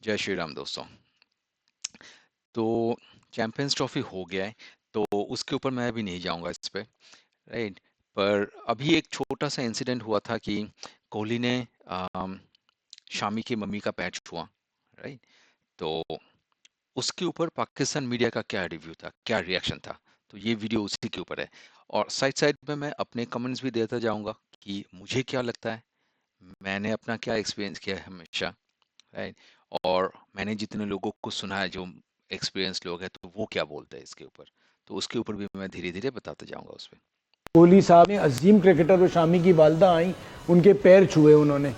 जय श्री राम दोस्तों। तो चैंपियंस ट्रॉफी हो गया है, तो उसके ऊपर मैं अभी नहीं जाऊंगा इस पे, राइट। पर अभी एक छोटा सा इंसिडेंट हुआ था कि कोहली ने अम, शामी की मम्मी का पैर छुआ, राइट। तो उसके ऊपर पाकिस्तान मीडिया का क्या रिव्यू था, क्या रिएक्शन था, तो ये वीडियो उसी के ऊपर है। और साइड साइड में मैं अपने कमेंट्स भी देता जाऊंगा कि मुझे क्या लगता है, मैंने अपना क्या एक्सपीरियंस किया है हमेशा, राइट। और मैंने जितने लोगों को सुना है जो एक्सपीरियंस लोग हैं, तो वो क्या बोलते हैं इसके ऊपर, तो उसके ऊपर भी मैं धीरे धीरे बताते जाऊंगा उस पर। कोहली साहब ने अजीम क्रिकेटर और शामी की वालदा आई, उनके पैर छुए उन्होंने।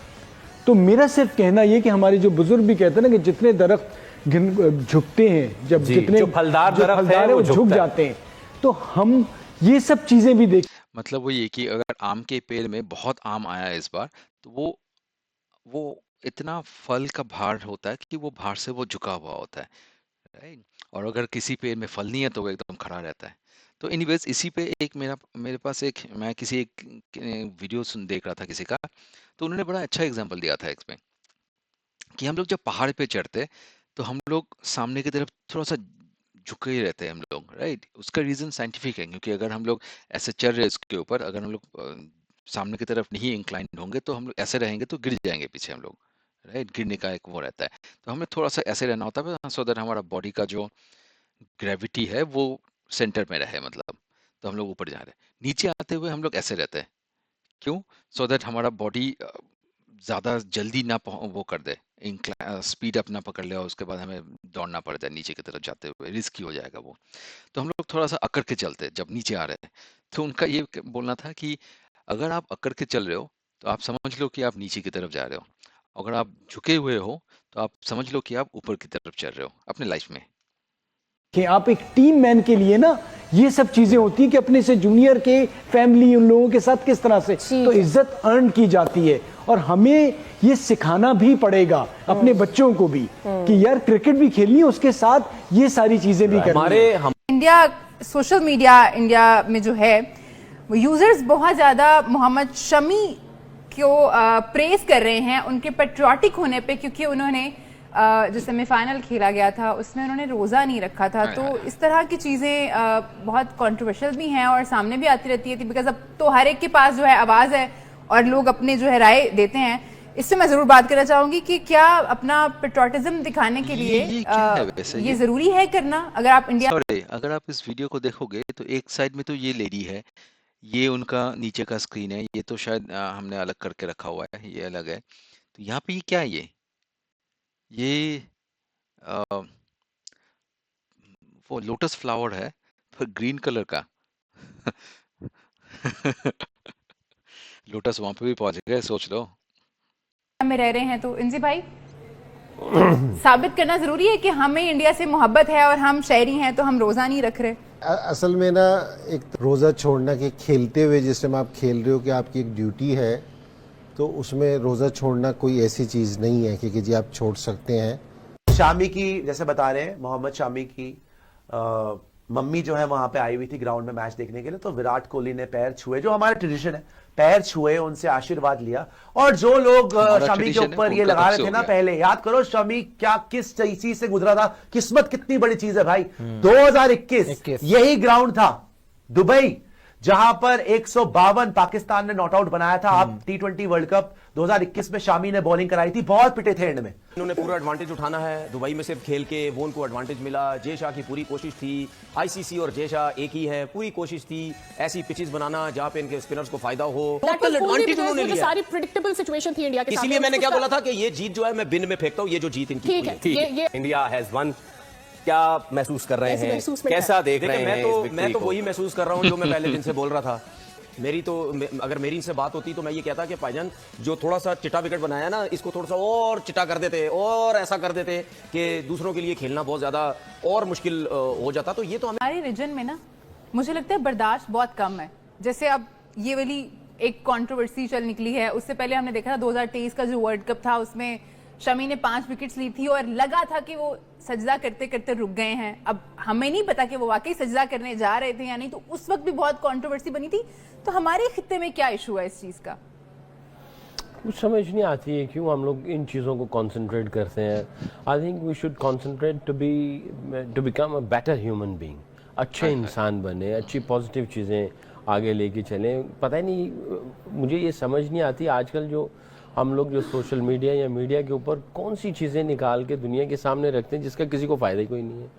तो मेरा सिर्फ कहना ये कि हमारे जो बुजुर्ग भी कहते हैं ना कि जितने दरख्त झुकते हैं, जब जितने जो फलदार दरख्त है वो झुक जाते हैं, तो हम ये सब चीजें भी देख। मतलब वो ये कि अगर आम के पेड़ में बहुत आम आया है इस बार, तो वो इतना फल का भार होता है कि वो भार से वो झुका हुआ होता है, राइट। और अगर किसी पेड़ में फल नहीं है तो वो एकदम खड़ा रहता है। तो एनीवेज इसी पे एक मेरे पास एक, मैं किसी एक वीडियो सुन देख रहा था किसी का, तो उन्होंने बड़ा अच्छा एग्जांपल दिया था इसमें कि हम लोग जब पहाड़ पे चढ़ते, तो हम लोग सामने की तरफ थोड़ा सा झुके ही रहते हैं हम लोग, राइट। उसका रीजन साइंटिफिक है, क्योंकि अगर हम लोग ऐसे चल रहे हैं इसके ऊपर, अगर हम लोग सामने की तरफ नहीं इंक्लाइंड होंगे, तो हम लोग ऐसे रहेंगे तो गिर जाएंगे पीछे हम लोग, राइट। गिरने का एक वो रहता है। तो हमें थोड़ा सा ऐसे रहना होता है, सो दैट हमारा बॉडी का जो ग्रेविटी है वो सेंटर में रहे, मतलब। तो हम लोग ऊपर जा रहे हैं, नीचे आते हुए हम लोग ऐसे रहते हैं, क्यों? सो दैट हमारा बॉडी ज़्यादा जल्दी ना वो कर दे, स्पीड अप ना पकड़ ले, और उसके बाद हमें दौड़ना पड़ जाए नीचे की तरफ जाते हुए, रिस्की हो जाएगा वो। तो हम लोग थोड़ा सा अकड़ के चलते हैं जब नीचे आ रहे हैं। तो उनका ये बोलना था कि अगर आप अकड़ के चल रहे हो, तो आप समझ लो कि आप नीचे की तरफ जा रहे हो। अगर आप झुके हुए हो, तो आप समझ लो कि आप ऊपर की तरफ चल रहे हो अपने लाइफ में। कि आप एक टीम मैन के लिए ना, ये सब चीजें होती हैं कि अपने से जूनियर के, फैमिली, उन लोगों के साथ किस तरह से तो इज्जत अर्न की जाती है। और हमें ये सिखाना भी पड़ेगा अपने बच्चों को भी कि यार क्रिकेट भी खेलनी है, उसके साथ ये सारी चीजें भी करनी है। इंडिया, सोशल मीडिया इंडिया में जो है, वो यूजर्स बहुत ज्यादा मोहम्मद शमी को प्रेज कर रहे हैं उनके पेट्रियाटिक होने पे, क्योंकि उन्होंने जो सेमीफाइनल खेला गया था उसमें उन्होंने रोज़ा नहीं रखा था। तो इस तरह की चीज़ें बहुत कंट्रोवर्शियल भी हैं और सामने भी आती रहती है, बिकॉज अब तो हर एक के पास जो है आवाज़ है और लोग अपने जो है राय देते हैं। इससे मैं ज़रूर बात करना चाहूँगी कि क्या अपना पेट्रियाटिज्म दिखाने के लिए ये ज़रूरी है करना? अगर आप इंडिया, अगर आप इस वीडियो को देखोगे, तो एक साइड में तो ये लेडी है, ये उनका नीचे का स्क्रीन है, ये तो शायद हमने अलग करके रखा हुआ है, ये अलग है। तो यहाँ पे ये क्या है, ये अ, वो लोटस फ्लावर है, पर ग्रीन कलर का। लोटस वहां पे भी पहुंच गए, सोच लो। में रह रहे हैं, तो इनसे भाई साबित करना जरूरी है कि हमें इंडिया से मोहब्बत है और हम शहरी हैं, तो हम रोजा नहीं रख रहे। असल में ना, एक रोज़ा छोड़ना कि खेलते हुए जिस टाइम आप खेल रहे हो कि आपकी एक ड्यूटी है, तो उसमें रोज़ा छोड़ना कोई ऐसी चीज़ नहीं है कि जी आप छोड़ सकते हैं। शामी की, जैसे बता रहे हैं मोहम्मद शामी की मम्मी जो है वहां पे आई हुई थी ग्राउंड में मैच देखने के लिए, तो विराट कोहली ने पैर छुए, जो हमारा ट्रेडिशन है, पैर छुए, उनसे आशीर्वाद लिया। और जो लोग शामी के ऊपर ये लगा रहे थे ना, पहले याद करो शामी क्या किस चीज से गुजरा था, किस्मत कितनी बड़ी चीज है भाई। 2021 यही ग्राउंड था, दुबई, जहां पर 152 पाकिस्तान ने नॉट आउट बनाया था। आप T20 वर्ल्ड कप 2021 में शामी ने बॉलिंग कराई थी, बहुत पिटे थे एंड में। इन्होंने पूरा एडवांटेज उठाना है, दुबई में सिर्फ खेल के वो उनको एडवांटेज मिला। जय शाह की पूरी कोशिश थी, आईसीसी और जय शाह एक ही है, पूरी कोशिश थी ऐसी पिचेस बनाना जहां पे इनके स्पिनर्स को फायदा हो। टोटल एडवांटेज उन्होंने लिया, सारी प्रेडिक्टेबल सिचुएशन थी इंडिया के साथ। इसीलिए मैंने क्या बोला था कि ये जीत जो है मैं बिन में फेंकता हूं, ये जो जीत इनकी है। India has one. क्या महसूस कर रहे हैं, कैसा देख रहे हैं? मैं तो वही महसूस कर रहा हूं जो मैं पहले दिन से बोल रहा था। अगर मेरी इनसे बात होती तो मैं ये कहता कि भाईजान जो थोड़ा सा चिटा विकेट बनाया ना, इसको थोड़ा सा और चिटा कर देते और ऐसा कर देते कि दूसरों के लिए खेलना बहुत ज्यादा और मुश्किल हो जाता। तो ये तो हमारे रीजन में ना, मुझे लगता है बर्दाश्त बहुत कम है। जैसे अब ये वाली एक कंट्रोवर्सी चल निकली है, उससे पहले हमने देखा था 2023 का जो वर्ल्ड कप था, उसमें शमी ने 5 विकेट्स ली थी और लगा था कि वो सजदा करते करते रुक गए हैं। अब हमें नहीं पता कि वो वाकई सजदा करने जा रहे थे या नहीं, तो उस वक्त भी बहुत कंट्रोवर्सी बनी थी। तो हमारे खित्ते में क्या इशू है इस चीज का? कुछ समझ नहीं आती है क्यों हम लोग इन चीज़ों को कंसंट्रेट करते हैं। I think we should concentrate to become a better human being, अच्छे इंसान बने, अच्छी पॉजिटिव चीज़ें आगे लेके चलें। पता ही नहीं, मुझे ये समझ नहीं आती आजकल जो हम लोग जो सोशल मीडिया या मीडिया के ऊपर कौन सी चीज़ें निकाल के दुनिया के सामने रखते हैं जिसका किसी को फ़ायदा ही कोई नहीं है।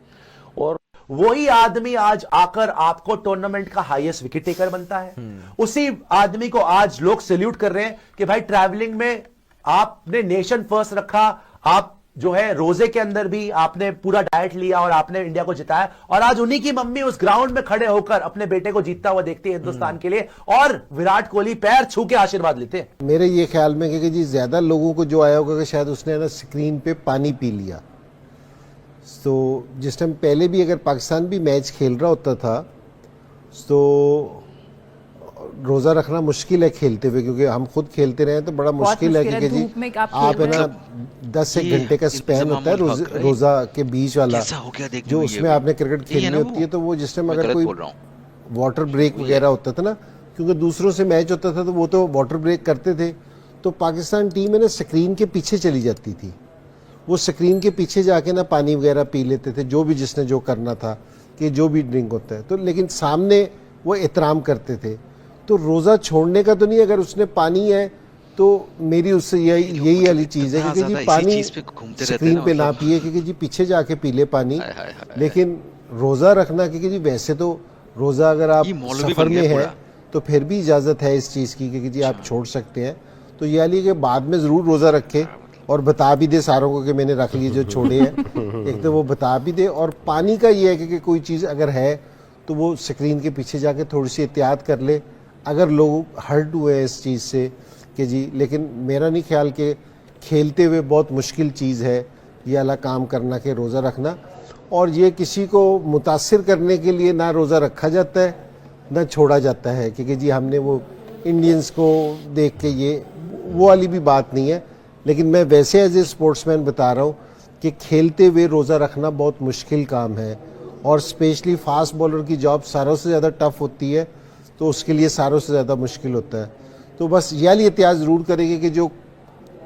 और वही आदमी आज आकर आपको टूर्नामेंट का हाईएस्ट विकेट टेकर बनता है। उसी आदमी को आज लोग सैल्यूट कर रहे हैं कि भाई ट्रैवलिंग में आपने नेशन फर्स्ट रखा, आप जो है रोजे के अंदर भी आपने पूरा डाइट लिया और आपने इंडिया को जिताया, और आज उन्हीं की मम्मी उस ग्राउंड में खड़े होकर अपने बेटे को जीतता हुआ देखती है हिंदुस्तान के लिए, और विराट कोहली पैर छू के आशीर्वाद लेते हैं। मेरे ये ख्याल में कि जी ज्यादा लोगों को जो आया होगा कि शायद उसने ना स्क्रीन पे पानी पी लिया। तो जिस टाइम पहले भी अगर पाकिस्तान भी मैच खेल रहा होता था तो रोज़ा रखना मुश्किल है खेलते हुए, क्योंकि हम खुद खेलते रहे तो बड़ा मुश्किल है कि जी आप है ना 10 से घंटे का स्पैन होता है रोज़ा के बीच वाला, जो उसमें आपने क्रिकेट खेलनी होती है। तो वो जिस टाइम अगर कोई वाटर ब्रेक वगैरह होता था ना, क्योंकि दूसरों से मैच होता था तो वो तो वाटर ब्रेक करते थे, तो पाकिस्तान टीम है ना स्क्रीन के पीछे चली जाती थी। वो स्क्रीन के पीछे जाके ना पानी वगैरह पी लेते थे, जो भी जिसने जो करना था कि जो भी ड्रिंक होता है तो, लेकिन सामने वो एहतराम करते थे। तो रोज़ा छोड़ने का तो नहीं, अगर उसने पानी है तो मेरी उससे यही वाली चीज़ है क्योंकि जी पानी स्क्रीन पे ना पिए, क्योंकि जी पीछे जाके पी ले पानी। लेकिन रोज़ा रखना, क्योंकि जी वैसे तो रोज़ा अगर आप सफ़र में है तो फिर भी इजाज़त है इस चीज़ की कि जी आप छोड़ सकते हैं। तो ये वाली कि बाद में ज़रूर रोज़ा रखे और बता भी दे सारों को कि मैंने रख लिए जो छोड़े हैं, एक तो वो बता भी दे। और पानी का ये है कि कोई चीज़ अगर है तो वो स्क्रीन के पीछे जाके थोड़ी सी एहतियात कर ले, अगर लोग हर्ट हुए इस चीज़ से कि जी। लेकिन मेरा नहीं ख्याल कि खेलते हुए बहुत मुश्किल चीज़ है ये वाला काम करना कि रोज़ा रखना, और ये किसी को मुतासिर करने के लिए ना रोज़ा रखा जाता है ना छोड़ा जाता है, क्योंकि जी हमने वो इंडियंस को देख के ये वो वाली भी बात नहीं है। लेकिन मैं वैसे एज ए स्पोर्ट्समैन बता रहा हूँ कि खेलते हुए रोज़ा रखना बहुत मुश्किल काम है, और स्पेशली फास्ट बॉलर की जॉब सारों से ज़्यादा टफ होती है, तो उसके लिए सारों से ज़्यादा मुश्किल होता है। तो बस यह एहतियात ज़रूर करेंगे कि जो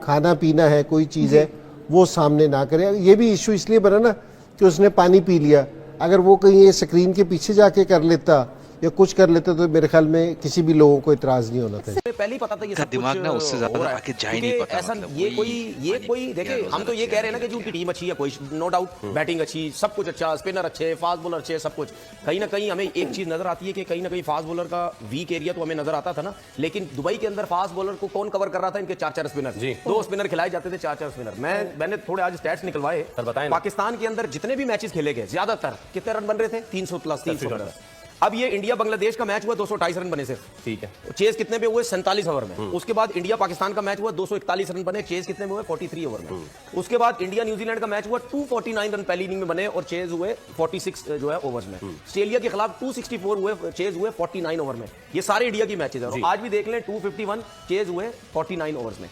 खाना पीना है कोई चीज़ है वो सामने ना करें। ये भी इशू इसलिए बना ना कि उसने पानी पी लिया, अगर वो कहीं ये स्क्रीन के पीछे जाके कर लेता या कुछ कर लेते तो मेरे ख्याल में किसी भी लोगों को इतराज नहीं होना था। पहले ही पता था ये सब दिमाग ना उससे ज्यादा आगे जा ही नहीं पाता। ऐसा मतलब ये कोई देखिए, हम तो ये कह रहे हैं ना कि जो उनकी टीम अच्छी है, कोई नो डाउट बैटिंग अच्छी, सब कुछ अच्छा, स्पिनर अच्छे, फास्ट बॉलर अच्छे, सब कुछ। कहीं ना कहीं हमें एक चीज नजर आती है कि कहीं ना कहीं फास्ट बॉलर का वीक एरिया तो हमें नजर आता था ना, लेकिन दुबई के अंदर फास्ट बॉलर को कौन कवर कर रहा था? इनके 4-4 स्पिनर, 2 स्पिनर खिलाए जाते थे, 4-4 स्पिनर। मैंने थोड़े आज स्टैट्स निकलवाए, पाकिस्तान के अंदर जितने भी मैचेस खेले गए ज्यादातर कितने रन बन रहे थे? 300 प्लस 300। अब ये इंडिया बांग्लादेश का मैच हुआ 228 रन बने सिर्फ, ठीक है। चेज कितने पे हुए? 47 ओवर में। उसके बाद इंडिया पाकिस्तान का मैच हुआ 241 रन बने, चेज कितने में हुए? 43 ओवर में। उसके बाद इंडिया न्यूजीलैंड का मैच हुआ 249 रन पहली इनिंग में बने और चेज हुए 46 जो है ओवर्स में। ऑस्ट्रेलिया के खिलाफ 264 हुए, चेज हुए 49 ओवर में। ये सारे इंडिया की मैचेस हैं। आज भी देख लें 251, चेज हुए 49 ओवर्स में।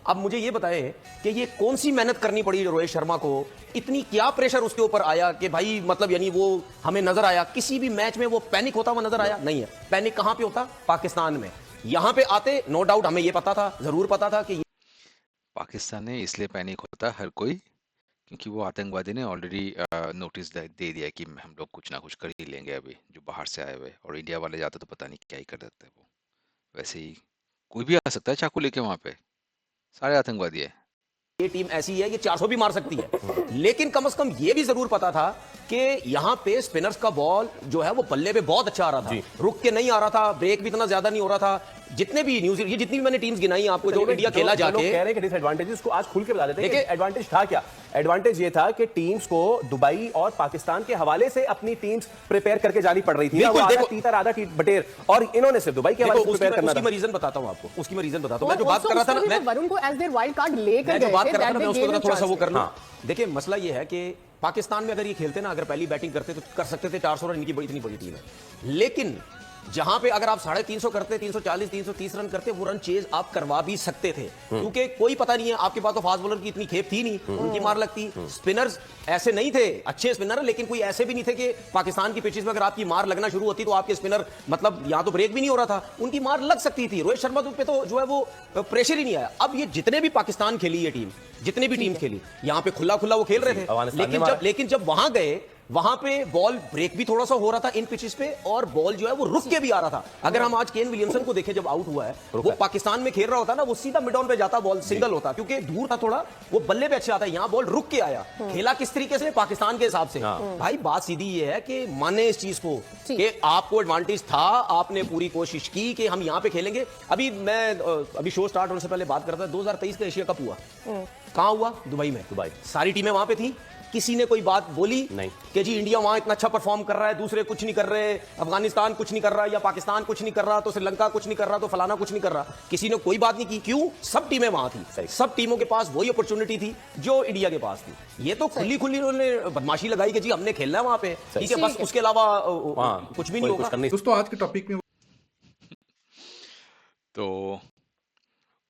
अब मुझे ये बताएं कि ये कौन सी मेहनत करनी पड़ी रोहित शर्मा को, इतनी क्या प्रेशर उसके ऊपर आया कि भाई मतलब यानी वो हमें नजर आया किसी भी मैच में वो पैनिक होता हुआ नजर आया? नहीं है। पैनिक कहां पे होता? पाकिस्तान में। यहां पे आते नो डाउट हमें ये पता था, जरूर पता था कि पाकिस्तान में इसलिए पैनिक होता है हर कोई क्योंकि वो आतंकवादी ने ऑलरेडी नोटिस दे दिया कि हम लोग कुछ ना कुछ कर ही लेंगे अभी जो बाहर से आए हुए, और इंडिया वाले जाते तो पता नहीं क्या ही कर देते। वो वैसे ही कोई भी आ सकता है चाकू लेके, वहां पे सारे आतंकवादी है। ये टीम ऐसी है, ये 400 भी मार सकती है। लेकिन कम से कम ये भी जरूर पता था कि यहां पे स्पिनर्स का बॉल जो है वो बल्ले पे बहुत अच्छा आ रहा था, रुक के नहीं आ रहा था, ब्रेक भी इतना ज्यादा नहीं हो रहा था। जितने भी न्यूजीलैंड, ये जितनी भी मैंने टीम्स गिनाई आपको जो इंडिया खेला जाके, कह रहे हैं कि डिसएडवांटेजेस को आज खुल के बता देते हैं। देखिए एडवांटेज था क्या? एडवांटेज ये था कि टीम्स को दुबई और पाकिस्तान के हवाले से अपनी टीम्स प्रिपेयर करके जानी पड़ रही थी। आधा तीतर आधा बटेर, और इन्होंने सिर्फ दुबई के हवाले से प्रिपेयर करना था। उसकी मैं रीजन बताता हूं आपको, उसकी मैं रीजन बताता हूं। मैं जो बात कर रहा था ना, वरुण को एज देयर वाइल्ड कार्ड लेकर गए, बात कर रहा था मैं उसको थोड़ा सा वो कर लूं। देखिए मसला ये है कि पाकिस्तान में अगर ये खेलते ना, अगर पहली बैटिंग करते तो कर सकते थे 400 रन, इनकी इतनी बड़ी टीम है। लेकिन जहां पे अगर आप 350 करते, 340, 330 रन करते, वो रन चेज आप करवा भी सकते थे, क्योंकि कोई पता नहीं है, आपके पास तो फास्ट बॉलर की इतनी खेप थी नहीं, उनकी मार लगती। स्पिनर्स ऐसे नहीं थे, अच्छे स्पिनर, लेकिन कोई ऐसे भी नहीं थे कि पाकिस्तान की पिचेस में अगर आपकी मार लगना शुरू होती तो आपके स्पिनर मतलब यहां तो ब्रेक भी नहीं हो रहा था, उनकी मार लग सकती थी। रोहित शर्मा पे तो जो है वो प्रेशर ही नहीं आया। अब ये जितने भी पाकिस्तान खेली ये टीम, जितनी भी टीम खेली, यहां पे खुला खुला वो खेल रहे थे, लेकिन जब वहां गए, वहां पे बॉल ब्रेक भी थोड़ा सा हो रहा था इन पिचेस पे, और बॉल जो है वो रुक के भी आ रहा था। अगर हम आज केन विलियमसन को देखें, जब आउट हुआ है, वो पाकिस्तान में खेल रहा होता ना, वो सीधा मिड ऑन पे जाता, बॉल सिंगल होता, क्योंकि दूर था थोड़ा, वो बल्ले पे अच्छे आता है। यहां बॉल रुक के आया, खेला किस तरीके से पाकिस्तान के हिसाब से। भाई बात सीधी ये है कि माने इस चीज को कि आपको एडवांटेज था, आपने पूरी कोशिश की कि हम यहां पे खेलेंगे। अभी शो स्टार्ट होने से पहले बात करता है, 2023 का एशिया कप हुआ, कहां हुआ? दुबई में। दुबई सारी टीमें वहां पे थी, किसी ने कोई बात बोली नहीं कि जी इंडिया वहां इतना अच्छा परफॉर्म कर रहा है, दूसरे कुछ नहीं कर रहे, अफगानिस्तान कुछ नहीं कर रहा, या पाकिस्तान कुछ नहीं कर रहा, तो श्रीलंका कुछ नहीं कर रहा, तो फलाना कुछ नहीं कर रहा। किसी ने कोई बात नहीं की। क्यों? सब टीमें वहां थी, सब टीमों के पास वही अपॉर्चुनिटी थी जो इंडिया के पास थी। ये तो खुली खुली उन्होंने बदमाशी लगाई कि जी हमने खेलना है वहां पे, ठीक है, बस उसके अलावा कुछ भी नहीं होगा। दोस्तों आज के टॉपिक में तो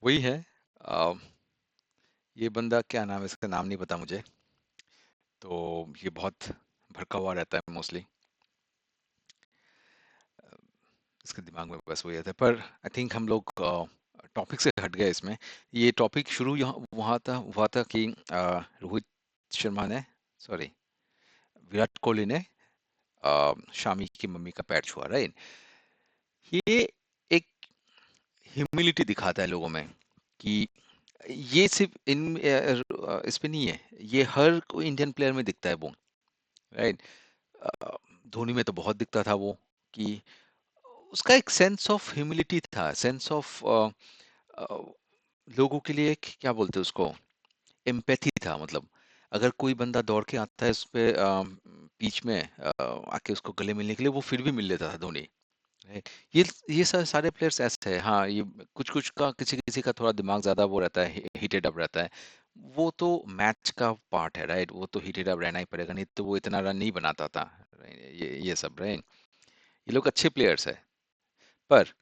वही है। ये बंदा क्या नाम है, इसका नाम नहीं पता मुझे, तो ये बहुत भड़का हुआ रहता है मोस्टली, इसके दिमाग में बस वही आता है। पर आई थिंक हम लोग टॉपिक से हट गए इसमें। ये टॉपिक शुरू यहाँ हुआ था कि रोहित शर्मा ने, सॉरी, विराट कोहली ने शामी की मम्मी का पैर छुआ, राइट। ये एक ह्यूमिलिटी दिखाता है लोगों में कि ये सिर्फ इस पे नहीं है, ये हर कोई इंडियन प्लेयर में दिखता है वो, राइट। धोनी में तो बहुत दिखता था वो, कि उसका एक सेंस ऑफ ह्यूमिलिटी था, सेंस ऑफ लोगों के लिए क्या बोलते हैं उसको, एम्पैथी था। मतलब अगर कोई बंदा दौड़ के आता है उस पे बीच में आके उसको गले मिलने के लिए, वो फिर भी मिल लेता था धोनी, राइट। ये सारे प्लेयर्स ऐसे हैं। हाँ, ये कुछ कुछ का, किसी किसी का थोड़ा दिमाग ज्यादा वो रहता है, हीटेड अप रहता है, वो तो मैच का पार्ट है, राइट। वो तो हीटेड अप रहना ही पड़ेगा, नहीं तो वो इतना रन नहीं बनाता था, ये सब, राइट। ये लोग अच्छे प्लेयर्स है, पर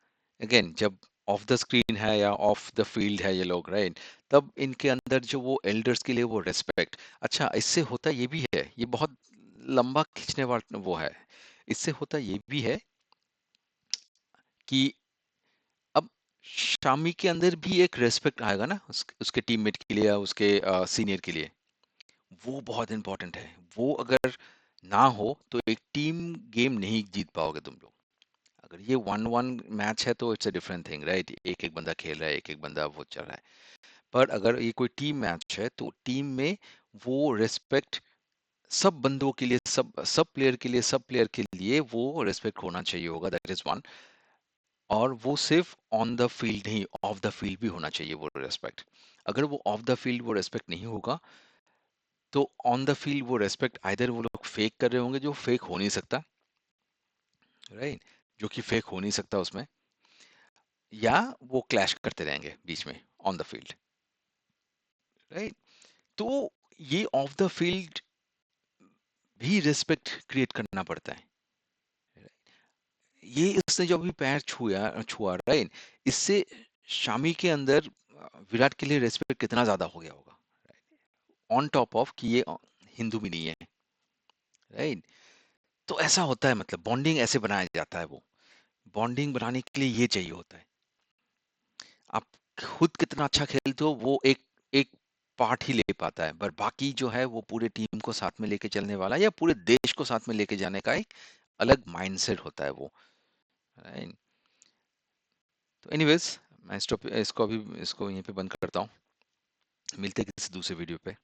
अगेन जब ऑफ द स्क्रीन है या ऑफ द फील्ड है ये लोग, राइट, तब इनके अंदर जो वो एल्डर्स के लिए वो रिस्पेक्ट, अच्छा इससे होता ये भी है, ये बहुत लंबा खींचने वाला वो है, इससे होता ये भी है कि अब शामी के अंदर भी एक रेस्पेक्ट आएगा ना उसके टीममेट के लिए या उसके सीनियर के लिए, वो बहुत इंपॉर्टेंट है। वो अगर ना हो तो एक टीम गेम नहीं जीत पाओगे तुम लोग। अगर ये 1-1 मैच है तो it's a different thing, right. एक एक बंदा खेल रहा है, एक एक बंदा वो चल रहा है, पर अगर ये कोई टीम मैच है तो टीम में वो रिस्पेक्ट सब बंदों के लिए, सब प्लेयर के लिए, सब प्लेयर के लिए वो रिस्पेक्ट होना चाहिए होगा, दैट इज वन। और वो सिर्फ ऑन द फील्ड नहीं, ऑफ द फील्ड भी होना चाहिए वो रिस्पेक्ट। अगर वो ऑफ द फील्ड वो रिस्पेक्ट नहीं होगा, तो ऑन द फील्ड वो रेस्पेक्ट आइदर वो लोग फेक कर रहे होंगे, जो फेक हो नहीं सकता, राइट, जो कि फेक हो नहीं सकता उसमें, या वो क्लैश करते रहेंगे बीच में ऑन द फील्ड, राइट। तो ये ऑफ द फील्ड भी रिस्पेक्ट क्रिएट करना पड़ता है। ये इसने जो अभी पैर छुआ, राइट, इससे शामी के अंदर विराट के लिए रिस्पेक्ट कितना ज्यादा हो गया होगा, ऑन टॉप ऑफ कि ये हिंदू भी नहीं है, राइट। तो ऐसा होता है, मतलब बॉन्डिंग ऐसे बनाया जाता है। वो बॉन्डिंग बनाने के लिए ये चाहिए होता है। आप खुद कितना अच्छा खेलते हो वो एक एक पार्ट ही ले पाता है, पर बाकी जो है वो पूरे टीम को साथ में लेके चलने वाला या पूरे देश को साथ में लेके जाने का एक अलग माइंडसेट होता है वो, राइट। तो एनीवेज मैं इसको यहीं पे बंद करता हूँ। मिलते हैं किसी दूसरे वीडियो पे।